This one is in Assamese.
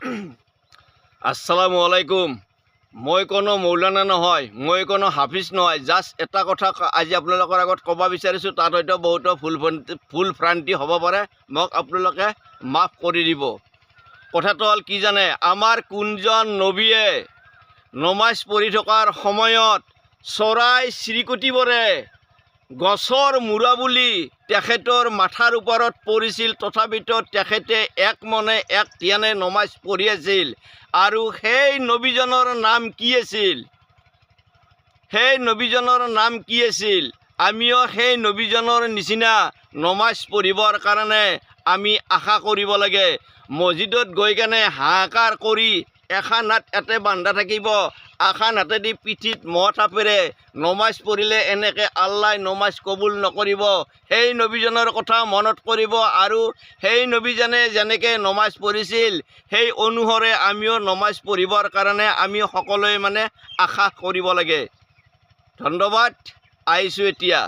আসসালামু আলাইকুম। মই কোনো মৌলানা নহয়, মই কোনো হাফিজ নহয়। জাষ্ট এটা কথা আজি আপোনালোকৰ আগত ক'ব বিচাৰিছোঁ। তাত হয়তো বহুতো ভুল ভ্ৰান্তি হ'ব পাৰে, মোক আপোনালোকে মাফ কৰি দিব। কথাটো হ'ল কি জানে, আমাৰ কোনজন নবীয়ে নমাজ পঢ়ি থকাৰ সময়ত চৰাই চিৰিকটিবোৰে গছৰ মূৰা বুলি তেখেতৰ মাথাৰ ওপৰত পৰিছিল, তথাপিতো তেখেতে এক মনে এক ধ্যানে নমাজ পঢ়ি আছিল। আৰু সেই নবীজনৰ নাম কি আছিল? সেই নবীজনৰ নাম কি আছিল? আমিও সেই নবীজনৰ নিচিনা নমাজ পঢ়িবৰ কাৰণে আমি আশা কৰিব লাগে। মছজিদত গৈ কেনে হাহাকাৰ কৰি এখন হাত এতে বান্ধা থাকিব, এখন হাতেদি পিঠিত মহ থাপেৰে নমাজ পঢ়িলে এনেকৈ আল্লাই নমাজ কবুল নকৰিব। সেই নবীজনৰ কথা মনত কৰিব আৰু সেই নবীজনে যেনেকৈ নমাজ পঢ়িছিল সেই অনুসৰে আমিও নমাজ পঢ়িবৰ কাৰণে আমি সকলোৱে আশা কৰিব লাগে। ধন্যবাদ। আহিছোঁ এতিয়া।